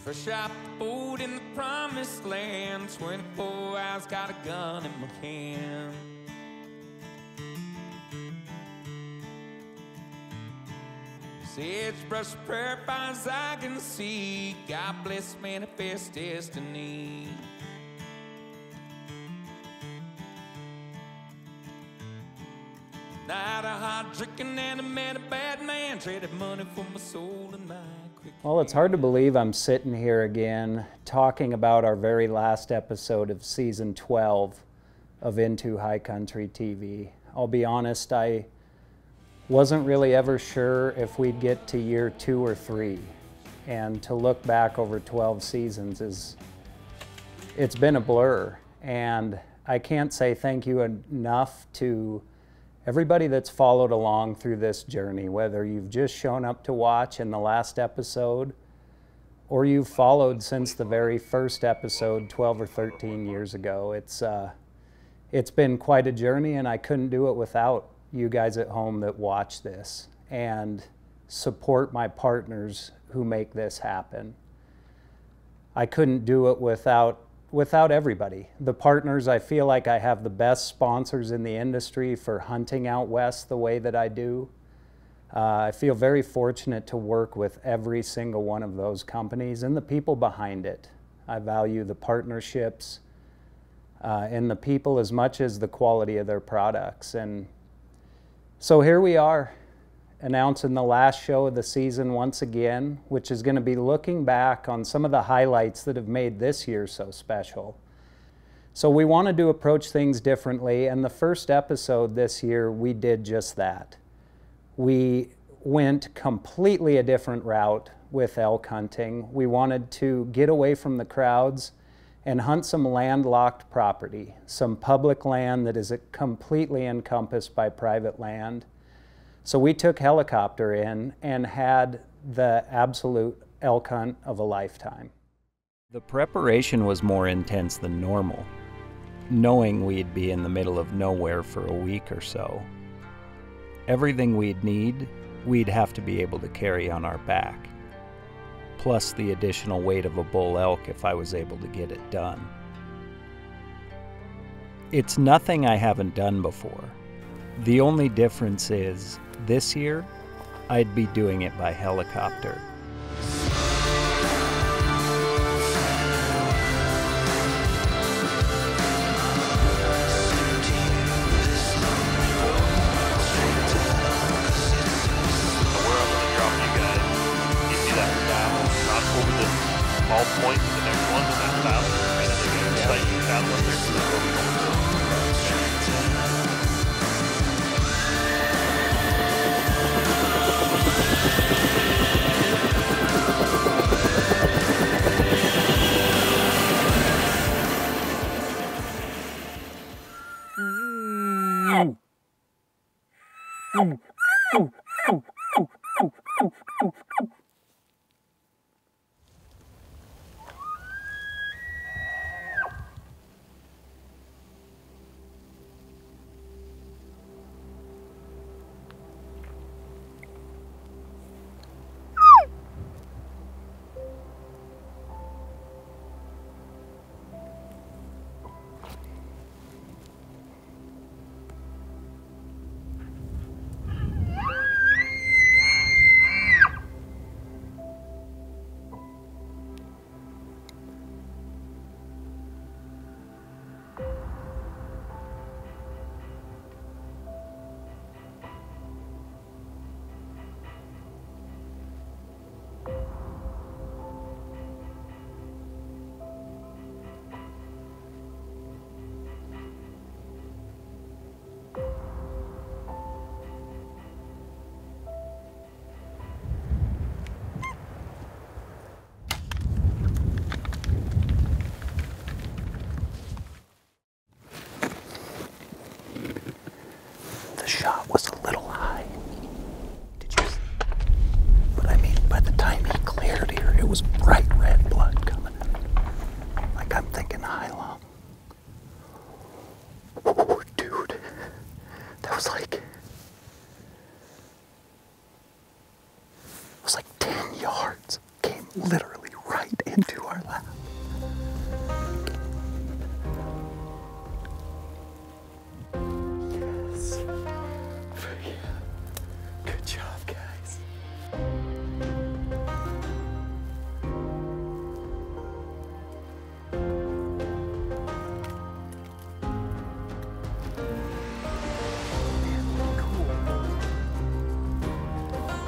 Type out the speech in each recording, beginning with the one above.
Fresh out the boat in the promised land, 24 hours, got a gun in my hand. Sagebrush prayer fires I can see, God bless manifest destiny. Night of hard drinking and I met a bad man, traded money for my soul and my quick. Well, it's hard to believe I'm sitting here again talking about our very last episode of season 12 of Into High Country TV. I'll be honest, I wasn't really ever sure if we'd get to year 2 or 3. And to look back over 12 seasons it's been a blur. And I can't say thank you enough to everybody that's followed along through this journey, whether you've just shown up to watch in the last episode or you've followed since the very first episode 12 or 13 years ago. It's been quite a journey, and I couldn't do it without you guys at home that watch this and support my partners who make this happen. I couldn't do it without everybody. The partners, I feel like I have the best sponsors in the industry for hunting out west the way that I do. I feel very fortunate to work with every single one of those companies and the people behind it. I value the partnerships and the people as much as the quality of their products. And so here we are, announcing the last show of the season once again, which is going to be looking back on some of the highlights that have made this year so special. So we wanted to approach things differently, and the first episode this year, we did just that. We went completely a different route with elk hunting. We wanted to get away from the crowds and hunt some landlocked property, some public land that is completely encompassed by private land. So we took helicopter in and had the absolute elk hunt of a lifetime. The preparation was more intense than normal, knowing we'd be in the middle of nowhere for a week or so. Everything we'd need, we'd have to be able to carry on our back, plus the additional weight of a bull elk if I was able to get it done. It's nothing I haven't done before. The only difference is, this year, I'd be doing it by helicopter. Point to the next one, and that's out. And then they're going to sight you down with their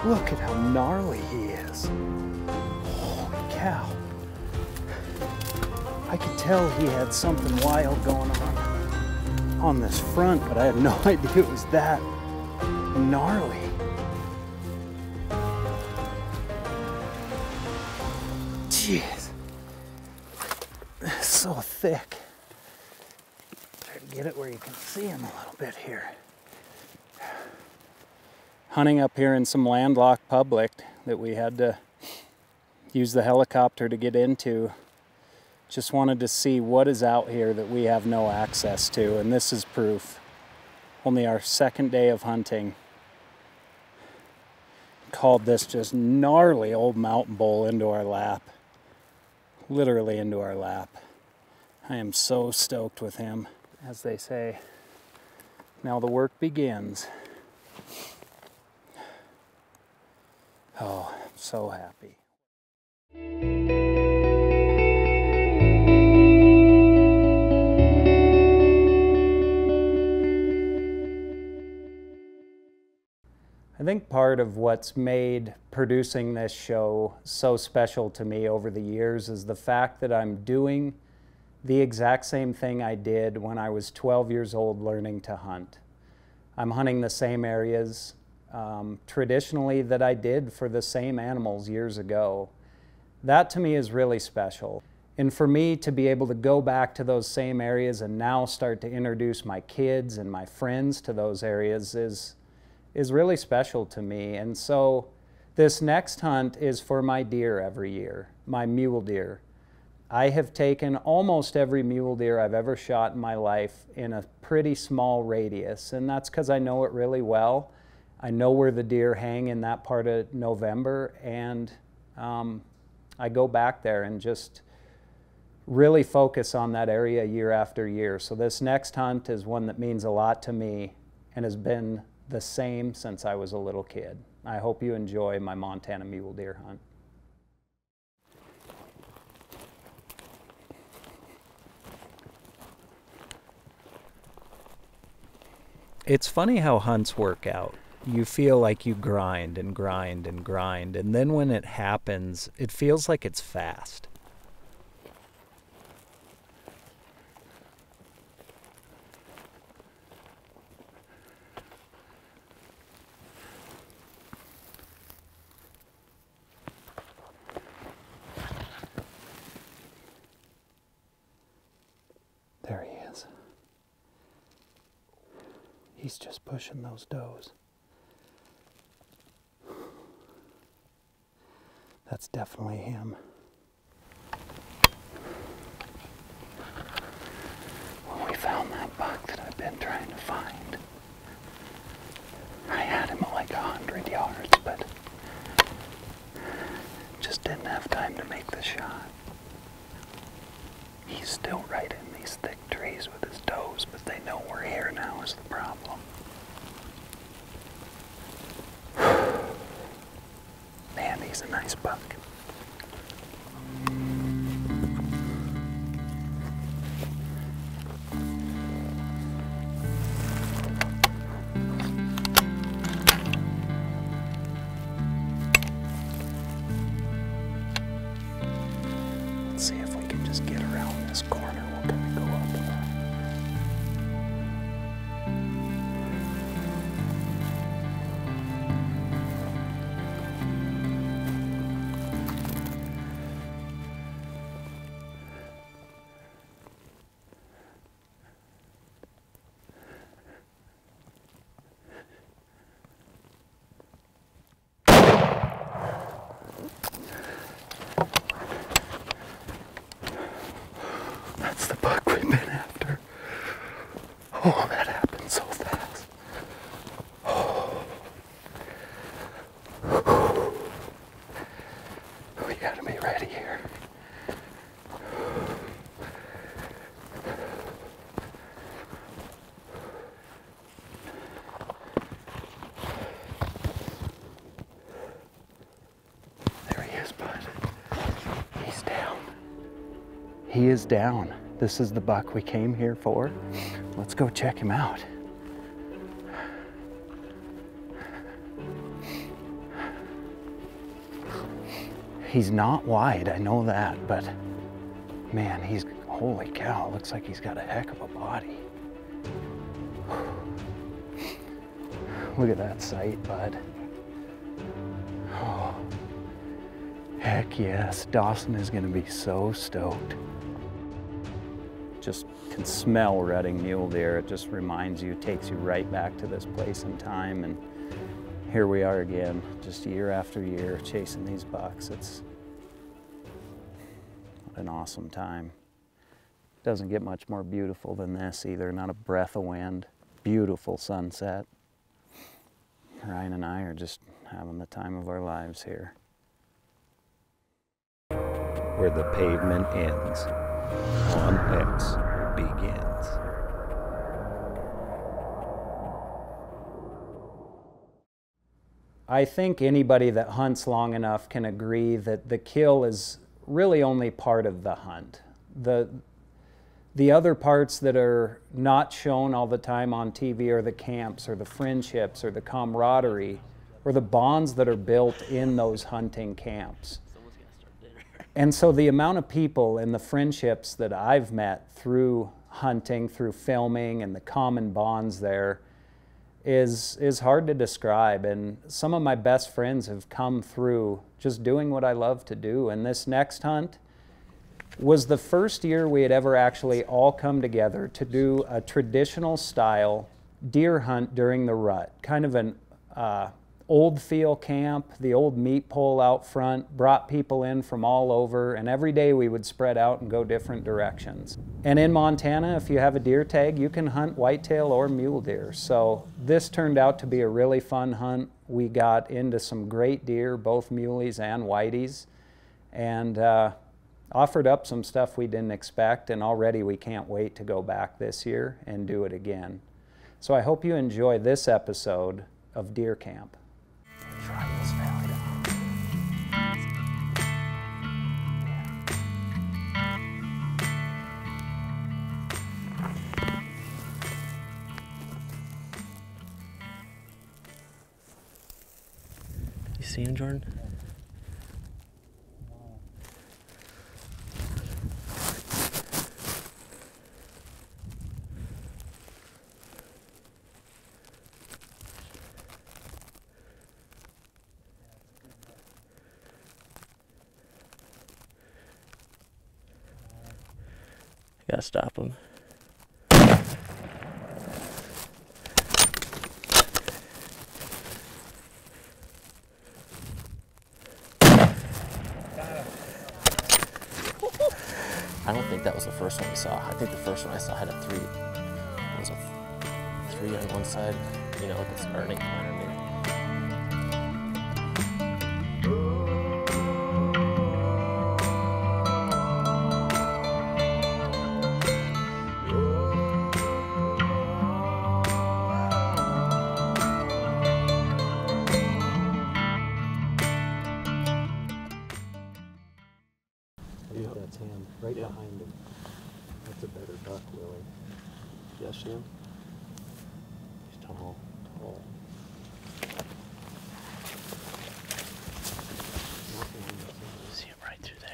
Look at how gnarly he is. Holy cow. I could tell he had something wild going on this front, but I had no idea it was that gnarly. Jeez. It's so thick. Try to get it where you can see him a little bit here. Hunting up here in some landlocked public that we had to use the helicopter to get into. Just wanted to see what is out here that we have no access to, and this is proof. Only our second day of hunting. Called this just gnarly old mountain bull into our lap. Literally into our lap. I am so stoked with him. As they say, now the work begins. Oh, I'm so happy. I think part of what's made producing this show so special to me over the years is the fact that I'm doing the exact same thing I did when I was 12 years old learning to hunt. I'm hunting the same areas traditionally that I did for the same animals years ago. That to me is really special. And for me to be able to go back to those same areas and now start to introduce my kids and my friends to those areas is really special to me. And so this next hunt is for my deer every year, my mule deer. I have taken almost every mule deer I've ever shot in my life in a pretty small radius, and that's because I know it really well. I know where the deer hang in that part of November, and I go back there and just really focus on that area year after year. So this next hunt is one that means a lot to me and has been the same since I was a little kid. I hope you enjoy my Montana mule deer hunt. It's funny how hunts work out. You feel like you grind and grind and grind, and then when it happens, it feels like it's fast. There he is. He's just pushing those does. That's definitely him. When we found that buck that I've been trying to find, I had him at like 100 yards, but just didn't have time to make the shot. He's still right in these thick trees with his does, but they know we're here now is the problem. Man, he's a nice buck. Let's see if we can just get around this corner. We'll kind of go up. That's the buck we've been after. Oh, that happened so fast. Oh. We gotta be ready here. There he is, bud. He's down. He is down. This is the buck we came here for. Let's go check him out. He's not wide, I know that, but man, holy cow, looks like he's got a heck of a body. Look at that sight, bud. Oh, heck yes, Dawson is gonna be so stoked. Just can smell rutting mule deer. It just reminds you, takes you right back to this place in time, and here we are again, just year after year, chasing these bucks. It's an awesome time. Doesn't get much more beautiful than this either, not a breath of wind. Beautiful sunset. Ryan and I are just having the time of our lives here. Where the pavement ends, on X begins. I think anybody that hunts long enough can agree that the kill is really only part of the hunt. The other parts that are not shown all the time on TV are the camps or the friendships or the camaraderie or the bonds that are built in those hunting camps. And so the amount of people and the friendships that I've met through hunting, through filming, and the common bonds there is hard to describe. And some of my best friends have come through just doing what I love to do. And this next hunt was the first year we had ever actually all come together to do a traditional style deer hunt during the rut. Kind of an old feel camp, the old meat pole out front, brought people in from all over, and every day we would spread out and go different directions. And in Montana, if you have a deer tag, you can hunt whitetail or mule deer. So this turned out to be a really fun hunt. We got into some great deer, both muleys and whiteys, and offered up some stuff we didn't expect, and already we can't wait to go back this year and do it again. So I hope you enjoy this episode of Deer Camp. You see him, Jordan? Gotta stop him. I don't think that was the first one we saw. I think the first one I saw had a 3. It was a 3 on one side, you know, like it's earning plan. That's him, right behind him. That's a better buck, Willie. Yes, him. He's tall. Tall. See him right through there.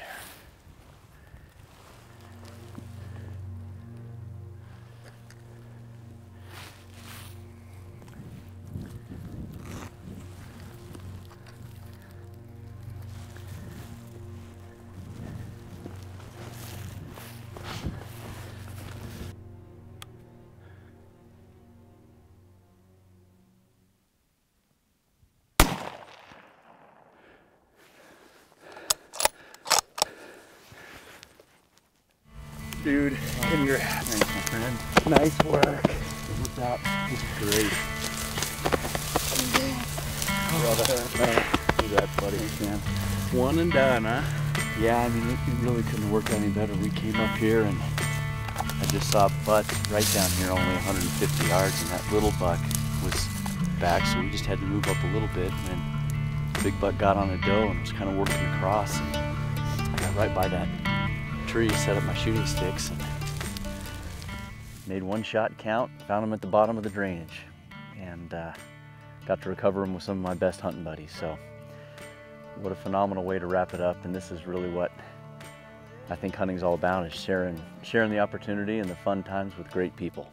Dude, congrats. Thanks, my friend. Nice work. What's up? This is great. Congrats, buddy. Thanks, man. One and done, huh? Yeah, I mean, it really couldn't have worked out any better. We came up here and I just saw butts right down here, only 150 yards, and that little buck was back, so we just had to move up a little bit, and then the big buck got on a doe and was kind of working across, and I got right by that tree, set up my shooting sticks, and made one shot count, found him at the bottom of the drainage, and got to recover him with some of my best hunting buddies. So What a phenomenal way to wrap it up, and this is really what I think hunting's all about, is sharing the opportunity and the fun times with great people.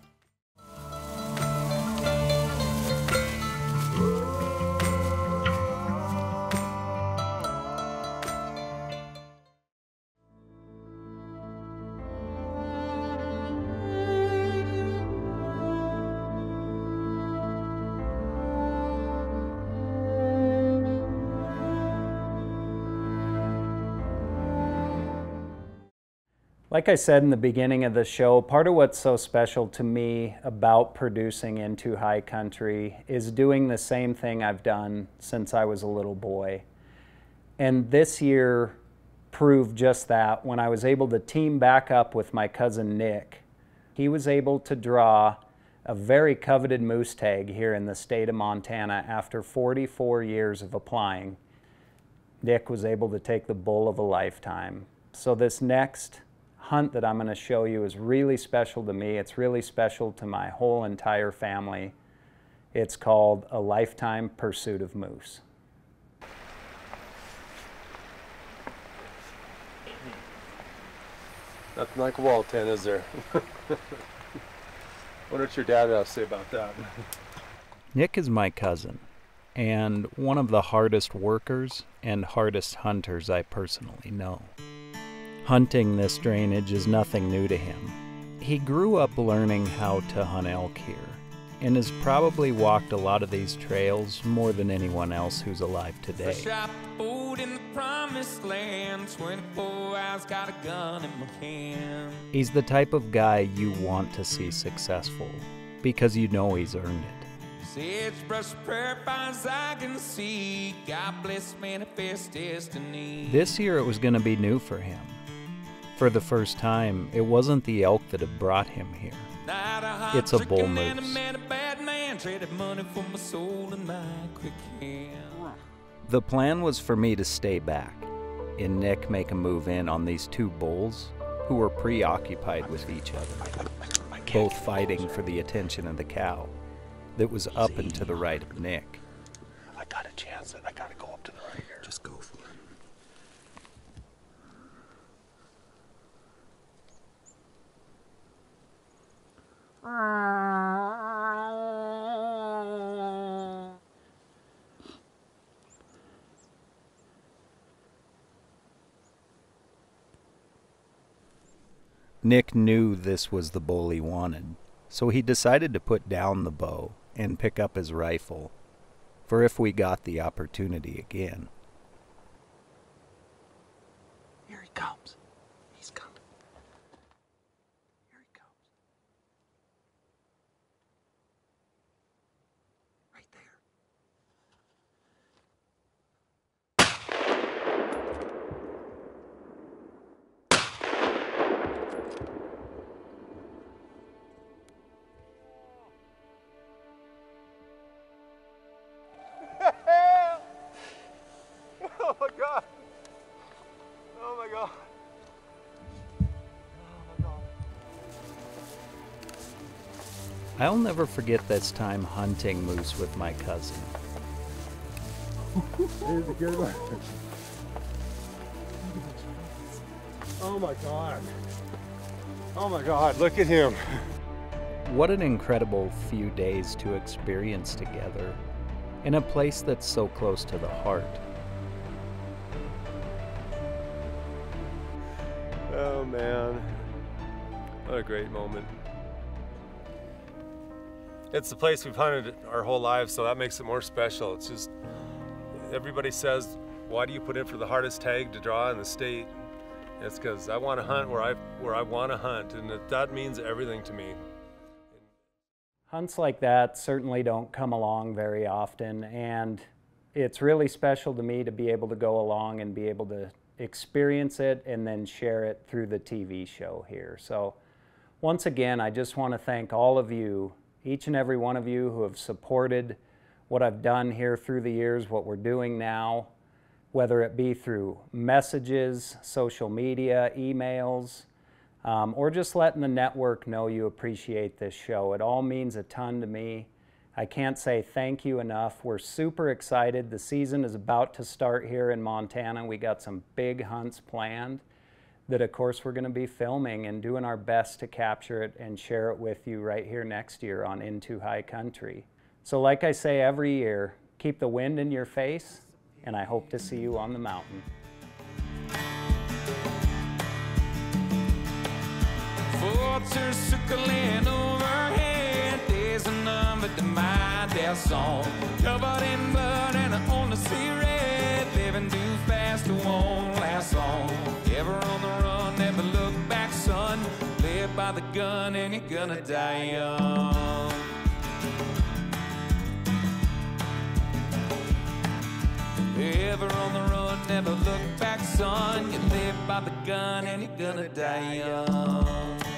Like I said in the beginning of the show, part of what's so special to me about producing Into High Country is doing the same thing I've done since I was a little boy. And this year proved just that when I was able to team back up with my cousin Nick. He was able to draw a very coveted moose tag here in the state of Montana after 44 years of applying. Nick was able to take the bull of a lifetime. So this next hunt that I'm going to show you is really special to me. It's really special to my whole entire family. It's called A Lifetime Pursuit of Moose. Nothing like a wall tent, is there? Wonder what your dad has to say about that. Nick is my cousin, and one of the hardest workers and hardest hunters I personally know. Hunting this drainage is nothing new to him. He grew up learning how to hunt elk here, and has probably walked a lot of these trails more than anyone else who's alive today. Fresh out the boat in the promised land, 24 hours, got a gun in my hand. He's the type of guy you want to see successful, because you know he's earned it. Sagebrush, prayer vines I can see, God bless manifest destiny. This year it was going to be new for him. For the first time, it wasn't the elk that had brought him here. It's a bull moose. The plan was for me to stay back, and Nick make a move in on these two bulls who were preoccupied with each other, both fighting for the attention of the cow that was up and to the right of Nick. I got a chance and I gotta go up to the right here. Just go for it. Nick knew this was the bull he wanted, so he decided to put down the bow and pick up his rifle, for if we got the opportunity again. Here he comes. He's coming. Here he comes. Right there. Oh my God! Oh my God! Oh my God! I'll never forget this time hunting moose with my cousin. Here's a good one. Oh my God! Oh my God! Look at him! What an incredible few days to experience together in a place that's so close to the heart. Oh man, what a great moment. It's the place we've hunted our whole lives, so that makes it more special. It's just, everybody says, why do you put in for the hardest tag to draw in the state? It's because I want to hunt where I want to hunt, and that means everything to me. Hunts like that certainly don't come along very often, and it's really special to me to be able to go along and be able to experience it and then share it through the TV show here. So once again, I just want to thank all of you, each and every one of you who have supported what I've done here through the years, what we're doing now, whether it be through messages, social media, emails, or just letting the network know you appreciate this show. It all means a ton to me. I can't say thank you enough. We're super excited. The season is about to start here in Montana. We got some big hunts planned that, of course, we're going to be filming and doing our best to capture it and share it with you right here next year on Into High Country. So like I say every year, keep the wind in your face, and I hope to see you on the mountain. Thoughts are circling overhead. There's a number to my death song. Covered in blood and I only see red. Living too fast, it won't last long. Ever on the run, never look back, son. Live by the gun and you're gonna die young. Ever on the run, never look back, son. You live by the gun and you're gonna die young.